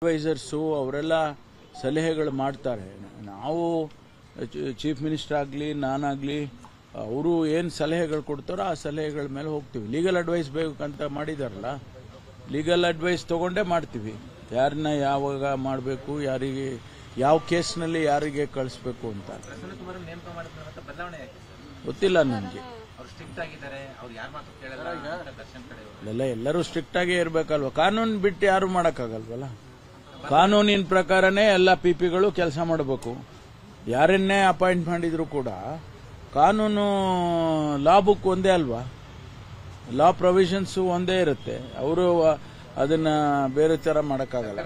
Advisers ಅವರೆಲ್ಲ ಸಲಹೆಗಳು ಮಾಡ್ತಾರೆ. ನಾವು ಚೀಫ್ ಮಿನಿಸ್ಟರ್ ಆಗಲಿ ನಾನಾಗಲಿ ಅವರು ಏನು ಸಲಹೆಗಳು ಕೊಡ್ತಾರೋ ಆ ಸಲಹೆಗಳ ಮೇಲೆ ಹೋಗ್ತೀವಿ. ಲೀಗಲ್ ಅಡ್ವೈಸ್ ಬೇಕಂತ ಮಾಡಿದಾರಲ್ಲ, ಲೀಗಲ್ ಅಡ್ವೈಸ್ ತಗೊಂಡೇ ಮಾಡ್ತೀವಿ. ಯಾರನ್ನ ಯಾವಾಗ ಮಾಡಬೇಕು, ಯಾರಿಗೆ ಯಾವ ಕೇಸ್ನಲ್ಲಿ ಯಾರಿಗೆ ಕಳಿಸ್ಬೇಕು ಅಂತ ಗೊತ್ತಿಲ್ಲ ನನಗೆ. ಎಲ್ಲರೂ ಸ್ಟ್ರಿಕ್ಟ್ ಆಗೇ ಇರಬೇಕಲ್ವ. ಕಾನೂನು ಬಿಟ್ಟು ಯಾರು ಮಾಡೋಕ್ಕಾಗಲ್ವಲ್ಲ. ಕಾನೂನಿನ ಪ್ರಕಾರನೇ ಎಲ್ಲ ಪಿಪಿಗಳು ಕೆಲಸ ಮಾಡಬೇಕು. ಯಾರನ್ನೇ ಅಪಾಯಿಂಟ್ ಮಾಡಿದ್ರು ಕೂಡ ಕಾನೂನು ಲಾ ಬುಕ್ ಒಂದೇ ಅಲ್ವಾ, ಲಾ ಪ್ರೊವಿಷನ್ಸ್ ಒಂದೇ ಇರುತ್ತೆ. ಅವರು ಅದನ್ನ ಬೇರೆ ತರ ಮಾಡೋಕ್ಕಾಗಲ್ಲ.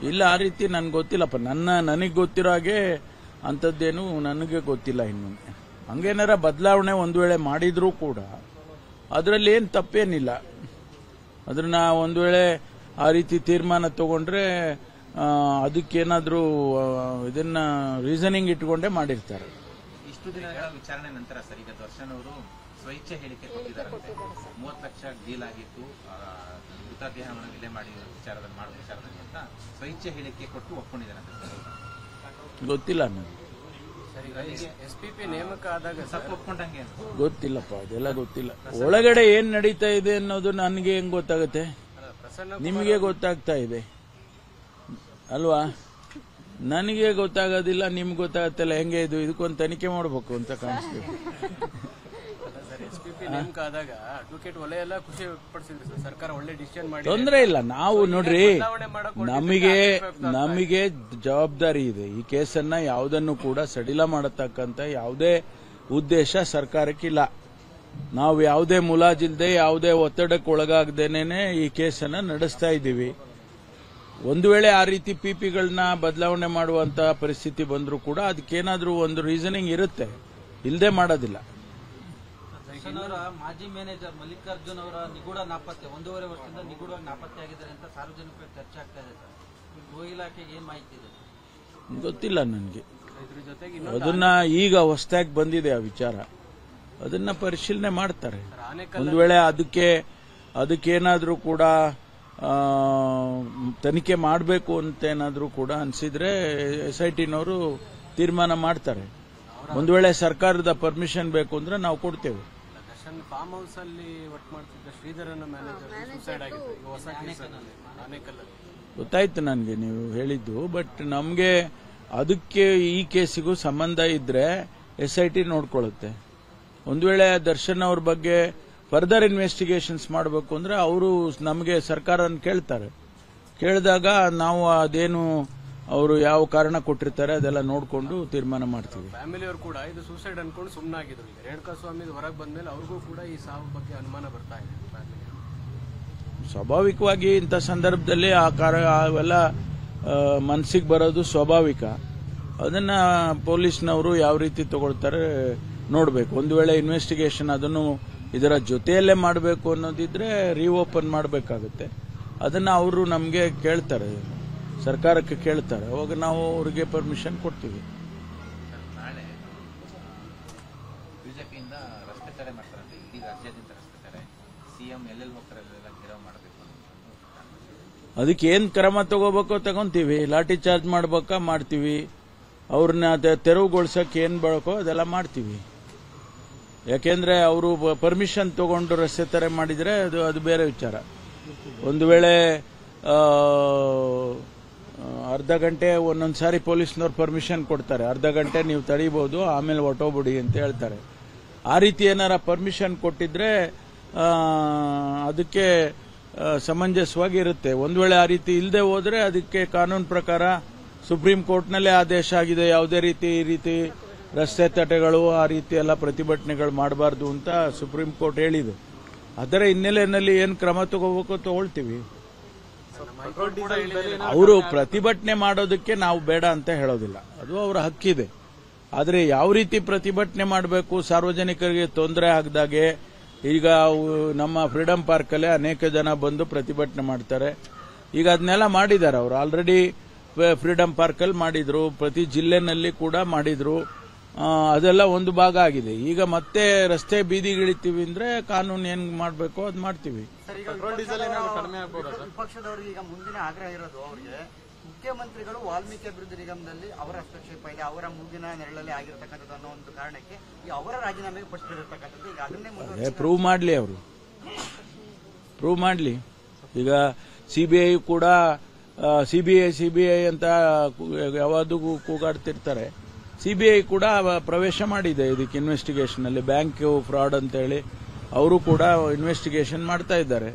ಇಲ್ಲ, ಆ ರೀತಿ ನನ್ಗೆ ಗೊತ್ತಿಲ್ಲಪ್ಪ. ನನಗೆ ಗೊತ್ತಿರೋ ಹಾಗೆ ಅಂಥದ್ದೇನು ನನಗೆ ಗೊತ್ತಿಲ್ಲ. ಇನ್ನು ಹಂಗೇನಾರ ಬದಲಾವಣೆ ಒಂದು ವೇಳೆ ಮಾಡಿದ್ರೂ ಕೂಡ ಅದರಲ್ಲಿ ಏನು ತಪ್ಪೇನಿಲ್ಲ. ಅದನ್ನ ಒಂದು ವೇಳೆ ಆ ರೀತಿ ತೀರ್ಮಾನ ತಗೊಂಡ್ರೆ ಅದಕ್ಕೇನಾದ್ರೂ ಇದನ್ನ ರೀಸನಿಂಗ್ ಇಟ್ಕೊಂಡೇ ಮಾಡಿರ್ತಾರೆ. ಇಷ್ಟು ದಿನಗಳ ವಿಚಾರಣೆ ನಂತರ ಸರ್, ಈಗ ದರ್ಶನ್ ಅವರು ಸ್ವಇಚ್ಛೆ ಹೇಳಿಕೆ ಕೊಟ್ಟಿದ್ದಾರಂತೆ. 30 ಲಕ್ಷ ಡೀಲ್ ಆಗಿತ್ತು ಮೃತದೇಹವನ್ನು ವಿಲೆ ಮಾಡಿ ವಿಚಾರದಲ್ಲಿ ಅಂತ ಸ್ವಇಚ್ಛೆ ಹೇಳಿಕೆ ಕೊಟ್ಟು ಒಪ್ಕೊಂಡಿದ್ದಾರಂತೆ. ಗೊತ್ತಿಲ್ಲ ನನಗೆ. ಎಸ್ಪಿಪಿ ನೇಮಕ ಆದಾಗ ಸ್ವಲ್ಪ ಒಪ್ಕೊಂಡಂಗೆ ಗೊತ್ತಿಲ್ಲಪ್ಪ, ಅದೆಲ್ಲ ಗೊತ್ತಿಲ್ಲ. ಒಳಗಡೆ ಏನ್ ನಡೀತಾ ಇದೆ ಅನ್ನೋದು ನನಗೆ ಹೆಂಗ್ ಗೊತ್ತಾಗುತ್ತೆ? ನಿಮಗೆ ಗೊತ್ತಾಗ್ತಾ ಇದೆ ಅಲ್ವಾ? ನನಗೆ ಗೊತ್ತಾಗೋದಿಲ್ಲ, ನಿಮ್ಗೆ ಗೊತ್ತಾಗತ್ತಲ್ಲ. ಹೆಂಗೆ ಇದು? ಇದಕ್ಕೊಂದು ತನಿಖೆ ಮಾಡಬೇಕು ಅಂತ ಕಾಣಿಸ್ತೀವಿ. ಎಸ್ಪಿಪಿ ನೇಮಕ ಆದಾಗ ಅಡ್ವೊಕೇಟ್ ವಲಯ ಎಲ್ಲ ಖುಷಿ ವ್ಯಕ್ತಪಡಿಸಿದ್ರು. ಸರ್ಕಾರ ಒಳ್ಳೆ ಡಿಸಿಷನ್ ಮಾಡಿ. ತೊಂದರೆ ಇಲ್ಲ. ನಾವು ನೋಡ್ರಿ, ನಮಗೆ ಜವಾಬ್ದಾರಿ ಇದೆ. ಈ ಕೇಸನ್ನ ಯಾವುದನ್ನು ಕೂಡ ಸಡಿಲ ಮಾಡತಕ್ಕಂತ ಯಾವುದೇ ಉದ್ದೇಶ ಸರ್ಕಾರಕ್ಕಿಲ್ಲ. ನಾವು ಯಾವುದೇ ಮುಲಾಜಿಲ್ದೆ, ಯಾವುದೇ ಒತ್ತಡಕ್ಕೆ ಒಳಗಾಗದೇನೆ ಈ ಕೇಸನ್ನ ನಡೆಸ್ತಾ ಇದ್ದೀವಿ. ಒಂದು ವೇಳೆ ಆ ರೀತಿ ಪಿಪಿಗಳನ್ನ ಬದಲಾವಣೆ ಮಾಡುವಂತ ಪರಿಸ್ಥಿತಿ ಬಂದರೂ ಕೂಡ ಅದಕ್ಕೇನಾದ್ರೂ ಒಂದು ರೀಸನಿಂಗ್ ಇರುತ್ತೆ, ಇಲ್ಲದೆ ಮಾಡೋದಿಲ್ಲ. ಮಾಜಿ ಮ್ಯಾನೇಜರ್ ಮಲ್ಲಿಕಾರ್ಜುನ್ ಅವರ ನಿಗೂಢ ನಾಪತ್ತೆ 1.5 ವರ್ಷದಿಂದ ನಿಗೂಢವಾಗಿ ನಾಪತ್ತೆ ಆಗಿದ್ದಾರೆ ಅಂತ ಸಾರ್ವಜನಿಕರಿಗೆ ಚರ್ಚೆ ಆಗ್ತಾ ಇದೆ ಸರ್. ಗೃಹ ಇಲಾಖೆಗೆ ಏನ್ ಮಾಹಿತಿ ಇದೆ? ಗೊತ್ತಿಲ್ಲ ನನಗೆ. ಅದನ್ನ ಈಗ ಹೊಸದಾಗಿ ಬಂದಿದೆ ಆ ವಿಚಾರ. ಅದನ್ನ ಪರಿಶೀಲನೆ ಮಾಡ್ತಾರೆ. ಒಂದು ವೇಳೆ ಅದಕ್ಕೇನಾದ್ರೂ ಕೂಡ ತನಿಖೆ ಮಾಡಬೇಕು ಅಂತ ಏನಾದ್ರೂ ಕೂಡ ಅನ್ಸಿದ್ರೆ SITನವರು ತೀರ್ಮಾನ ಮಾಡ್ತಾರೆ. ಒಂದು ವೇಳೆ ಸರ್ಕಾರದ ಪರ್ಮಿಷನ್ ಬೇಕು ಅಂದ್ರೆ ನಾವು ಕೊಡ್ತೇವೆ. ಫಾರ್ಮ್ ಹೌಸ್ ಅಲ್ಲಿ ವರ್ಕ್ ಮಾಡ್ತಿದ್ದ ಶ್ರೀಧರನ ಮ್ಯಾನೇಜರ್ ಸೂಸೈಡ್ ಆಗಿತ್ತು. ಈಗ ಹೊಸ ಆನೇಕಲ್ ಗೊತ್ತಾಯ್ತು ನನಗೆ ನೀವು ಹೇಳಿದ್ದು. ಬಟ್ ನಮಗೆ ಅದಕ್ಕೆ ಈ ಕೇಸಿಗೂ ಸಂಬಂಧ ಇದ್ರೆ SIT ನೋಡ್ಕೊಳ್ಳುತ್ತೆ. ಒಂದು ವೇಳೆ ದರ್ಶನ್ ಅವ್ರ ಬಗ್ಗೆ ಫರ್ದರ್ ಇನ್ವೆಸ್ಟಿಗೇಷನ್ಸ್ ಮಾಡಬೇಕು ಅಂದ್ರೆ ಅವರು ನಮಗೆ ಸರ್ಕಾರನ ಕೇಳ್ತಾರೆ. ಕೇಳಿದಾಗ ನಾವು ಅದೇನು ಅವರು ಯಾವ ಕಾರಣ ಕೊಟ್ಟಿರ್ತಾರೆ ಅದೆಲ್ಲ ನೋಡಿಕೊಂಡು ತೀರ್ಮಾನ ಮಾಡ್ತೀವಿ. ಫ್ಯಾಮಿಲಿಯವರು ಕೂಡ ಇದು ಸೂಸೈಡ್ ಅನ್ಕೊಂಡು ಸುಮ್ಮನಾಗಿದ್ರು. ಈಗ ರೇಣುಕಾ ಸ್ವಾಮಿ ಹೊರಗೆ ಬಂದ್ಮೇಲೆ ಅವ್ರಿಗೂ ಕೂಡ ಈ ಸಾವು ಬಗ್ಗೆ ಅನುಮಾನ ಬರ್ತಾ ಇದೆ. ಸ್ವಾಭಾವಿಕವಾಗಿ ಇಂಥ ಸಂದರ್ಭದಲ್ಲಿ ಅವೆಲ್ಲ ಮನಸ್ಸಿಗೆ ಬರೋದು ಸ್ವಾಭಾವಿಕ. ಅದನ್ನ ಪೊಲೀಸ್ನವರು ಯಾವ ರೀತಿ ತಗೊಳ್ತಾರೆ ನೋಡಬೇಕು. ಒಂದು ವೇಳೆ ಇನ್ವೆಸ್ಟಿಗೇಷನ್ ಅದನ್ನು ಇದರ ಜೊತೆಯಲ್ಲೇ ಮಾಡಬೇಕು ಅನ್ನೋದಿದ್ರೆ ರೀಓಪನ್ ಮಾಡಬೇಕಾಗುತ್ತೆ. ಅದನ್ನ ಅವರು ನಮಗೆ ಕೇಳ್ತಾರೆ, ಸರ್ಕಾರಕ್ಕೆ ಕೇಳ್ತಾರೆ. ಅವಾಗ ನಾವು ಅವರಿಗೆ ಪರ್ಮಿಷನ್ ಕೊಡ್ತೀವಿ. ನಾಳೆ ಬಿಜೆಪಿಯಿಂದ ರಸ್ತೆ ತಡೆ ಮಾಡ್ತಾರಂತೆ. ಇಡೀ ರಾಜ್ಯಾದ್ಯಂತ ರಸ್ತೆ ತಡೆ. ಸಿಎಂ ಎಲ್ಲೆಲ್ಲಿ ಹೋಗ್ತಾರೆ ಅಲ್ಲೆಲ್ಲ ಗಿರವ್ ಮಾಡಬೇಕು. ಅದಕ್ಕೆ ಏನ್ ಕ್ರಮ ತಗೋಬೇಕೋ ತಗೊಂತೀವಿ. ಲಾಠಿ ಚಾರ್ಜ್ ಮಾಡ್ಬೇಕಾ ಮಾಡ್ತೀವಿ. ಅವ್ರನ್ನ ತೆರವುಗೊಳಿಸಕ್ಕೆ ಏನ್ ಬೇಕೋ ಅದೆಲ್ಲ ಮಾಡ್ತೀವಿ. ಯಾಕೆಂದ್ರೆ ಅವರು ಪರ್ಮಿಷನ್ ತಗೊಂಡು ರಸ್ತೆ ತಡೆ ಮಾಡಿದ್ರೆ ಅದು ಬೇರೆ ವಿಚಾರ. ಒಂದು ವೇಳೆ ಅರ್ಧ ಗಂಟೆ ಒಂದೊಂದ್ಸಾರಿ ಪೊಲೀಸ್ನವ್ರು ಪರ್ಮಿಷನ್ ಕೊಡ್ತಾರೆ, ಅರ್ಧ ಗಂಟೆ ನೀವು ತಡೀಬಹುದು, ಆಮೇಲೆ ಹೊಟ್ಟೋಗ್ಬಿಡಿ ಅಂತ ಹೇಳ್ತಾರೆ. ಆ ರೀತಿ ಏನಾರ ಪರ್ಮಿಷನ್ ಕೊಟ್ಟಿದ್ರೆ ಅದಕ್ಕೆ ಸಮಂಜಸವಾಗಿ ಇರುತ್ತೆ. ಒಂದು ವೇಳೆ ಆ ರೀತಿ ಇಲ್ಲದೆ ಹೋದ್ರೆ ಅದಕ್ಕೆ ಕಾನೂನು ಪ್ರಕಾರ ಸುಪ್ರೀಂ ಕೋರ್ಟ್ನಲ್ಲೇ ಆದೇಶ ಆಗಿದೆ. ಯಾವುದೇ ರೀತಿ ಈ ರೀತಿ ರಸ್ತೆ ತಡೆಗಳು ಆ ರೀತಿ ಎಲ್ಲ ಪ್ರತಿಭಟನೆಗಳು ಮಾಡಬಾರ್ದು ಅಂತ ಸುಪ್ರೀಂ ಕೋರ್ಟ್ ಹೇಳಿದೆ. ಅದರ ಹಿನ್ನೆಲೆಯಲ್ಲಿ ಏನು ಕ್ರಮ ತಗೋಬೇಕು ತಗೊಳ್ತೀವಿ. ಅವರು ಪ್ರತಿಭಟನೆ ಮಾಡೋದಕ್ಕೆ ನಾವು ಬೇಡ ಅಂತ ಹೇಳೋದಿಲ್ಲ, ಅದು ಅವರ ಹಕ್ಕಿದೆ. ಆದರೆ ಯಾವ ರೀತಿ ಪ್ರತಿಭಟನೆ ಮಾಡಬೇಕು, ಸಾರ್ವಜನಿಕರಿಗೆ ತೊಂದರೆ ಆಗದಾಗೆ. ಈಗ ನಮ್ಮ ಫ್ರೀಡಂ ಪಾರ್ಕಲ್ಲೇ ಅನೇಕ ಜನ ಬಂದು ಪ್ರತಿಭಟನೆ ಮಾಡ್ತಾರೆ. ಈಗ ಅದನ್ನೆಲ್ಲ ಮಾಡಿದ್ದಾರೆ ಅವರು. ಆಲ್ರೆಡಿ ಫ್ರೀಡಂ ಪಾರ್ಕಲ್ಲಿ ಮಾಡಿದ್ರು, ಪ್ರತಿ ಜಿಲ್ಲೆನಲ್ಲಿ ಕೂಡ ಮಾಡಿದ್ರು. ಅದೆಲ್ಲ ಒಂದು ಭಾಗ ಆಗಿದೆ. ಈಗ ಮತ್ತೆ ರಸ್ತೆ ಬೀದಿಗಿಳಿತೀವಿ ಅಂದ್ರೆ ಕಾನೂನು ಏನ್ ಮಾಡಬೇಕೋ ಅದು ಮಾಡ್ತೀವಿ. ಪೆಟ್ರೋಲ್ ಡೀಸೆಲ್ ಏನಾದ್ರು ಕಡಿಮೆ ಆಗ್ಬೋದಾ ಸರ್? ವಿಪಕ್ಷದವ್ರಿಗೆ ಈಗ ಮುಂದಿನ ಆಗ್ರಹ ಇರೋದು ಅವ್ರಿಗೆ ಮುಖ್ಯಮಂತ್ರಿಗಳು ವಾಲ್ಮೀಕಿ ಅಭಿವೃದ್ಧಿ ನಿಗಮದಲ್ಲಿ ಅವರ ಹಸ್ತಕ್ಷೇಪ ಇದೆ, ಅವರ ಮೂಗಿನ ನೆರಳಲ್ಲಿ ಆಗಿರ್ತಕ್ಕಂಥದ್ದು ಅನ್ನೋ ಒಂದು ಕಾರಣಕ್ಕೆ ಈ ಅವರ ರಾಜೀನಾಮೆಗೆ ಪಟ್ಟಿರತಕ್ಕಂಥದ್ದು. ಈಗ ಅದನ್ನೇ ಮುಂದೆ ಪ್ರೂವ್ ಮಾಡಲಿ, ಅವರು ಪ್ರೂವ್ ಮಾಡಲಿ. ಈಗ ಸಿಬಿಐ ಕೂಡ ಸಿಬಿಐ ಅಂತ ಯಾವಾಗೂ ಕೂಗಾಡ್ತಿರ್ತಾರೆ. ಸಿಬಿಐ ಕೂಡ ಪ್ರವೇಶ ಮಾಡಿದೆ ಇದಕ್ಕೆ ಇನ್ವೆಸ್ಟಿಗೇಷನ್ ಅಲ್ಲಿ. ಬ್ಯಾಂಕ್ ಫ್ರಾಡ್ ಅಂತ ಹೇಳಿ ಅವರು ಕೂಡ ಇನ್ವೆಸ್ಟಿಗೇಷನ್ ಮಾಡ್ತಾ ಇದ್ದಾರೆ.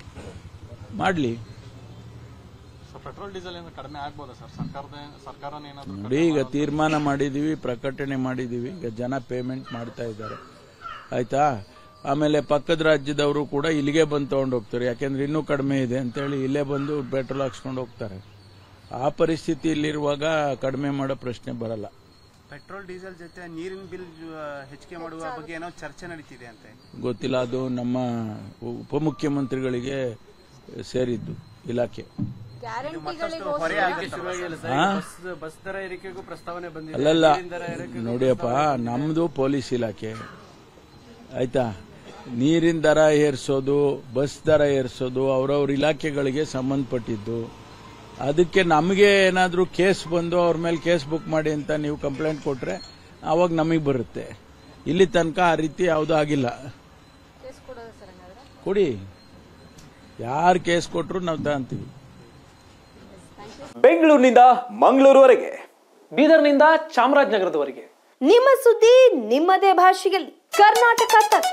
ಮಾಡಲಿ. ಪೆಟ್ರೋಲ್ ಡೀಸೆಲ್ ಏನಾದ್ರು ಕಡಿಮೆ ಆಗ್ಬೋದಾ ಸರ್? ಸರ್ಕಾರನೇ ಏನಾದ್ರು ನೋಡಿ, ಈಗ ತೀರ್ಮಾನ ಮಾಡಿದೀವಿ, ಪ್ರಕಟಣೆ ಮಾಡಿದೀವಿ. ಈಗ ಜನ ಪೇಮೆಂಟ್ ಮಾಡ್ತಾ ಇದ್ದಾರೆ, ಆಯ್ತಾ. ಆಮೇಲೆ ಪಕ್ಕದ ರಾಜ್ಯದವರು ಕೂಡ ಇಲ್ಲಿಗೆ ಬಂದು ತಗೊಂಡು ಹೋಗ್ತಾರೆ, ಯಾಕೆಂದ್ರೆ ಇನ್ನೂ ಕಡಿಮೆ ಇದೆ ಅಂತೇಳಿ ಇಲ್ಲೇ ಬಂದು ಪೆಟ್ರೋಲ್ ಹಾಕ್ಸ್ಕೊಂಡು ಹೋಗ್ತಾರೆ. ಆ ಪರಿಸ್ಥಿತಿ ಇಲ್ಲಿರುವಾಗ ಕಡಿಮೆ ಮಾಡೋ ಪ್ರಶ್ನೆ ಬರಲ್ಲ. ಪೆಟ್ರೋಲ್ ಡೀಸೆಲ್ ಜೊತೆ ನೀರಿನ ಬಿಲ್ ಹೆಚ್ಚಿಗೆ ಮಾಡುವ ಬಗ್ಗೆ ಏನೋ ಚರ್ಚೆ ನಡೀತಿದೆ ಅಂತೆ. ಗೊತ್ತಿಲ್ಲ, ಅದು ನಮ್ಮ ಉಪಮುಖ್ಯಮಂತ್ರಿಗಳಿಗೆ ಸೇರಿದ್ದು ಇಲಾಖೆ. ಬಸ್ ದರ ಏರಿಕೆಗೂ ಪ್ರಸ್ತಾವನೆ ಬಂದಿದೆ. ಅಲ್ಲಲ್ಲ, ನೋಡಿಯಪ್ಪ, ನಮ್ದು ಪೊಲೀಸ್ ಇಲಾಖೆ, ಆಯ್ತಾ. ನೀರಿನ ದರ ಏರಿಸೋದು, ಬಸ್ ದರ ಏರಿಸೋದು ಅವ್ರವ್ರ ಇಲಾಖೆಗಳಿಗೆ ಸಂಬಂಧಪಟ್ಟಿದ್ದು. ಅದಕ್ಕೆ ನಮಗೆ ಏನಾದರೂ ಕೇಸ್ ಬಂದು ಅವ್ರ ಮೇಲೆ ಕೇಸ್ ಬುಕ್ ಮಾಡಿ ಅಂತ ನೀವು ಕಂಪ್ಲೇಂಟ್ ಕೊಟ್ರೆ ಅವಾಗ ನಮಗೆ ಬರುತ್ತೆ. ಇಲ್ಲಿ ತನಕ ಆ ರೀತಿ ಯಾವುದೂ ಆಗಿಲ್ಲ. ಕೊಡಿ, ಯಾರು ಕೇಸ್ ಕೊಟ್ಟರು ನಾವು ತಗೊಂತೀವಿ. ಬೆಂಗಳೂರಿನಿಂದ ಮಂಗಳೂರುವರೆಗೆ, ಬೀದರ್ನಿಂದ ಚಾಮರಾಜನಗರದವರೆಗೆ ನಿಮ್ಮ ಸುದ್ದಿ ನಿಮ್ಮದೇ ಭಾಷೆಯಲ್ಲಿ. ಕರ್ನಾಟಕ ತಕ್.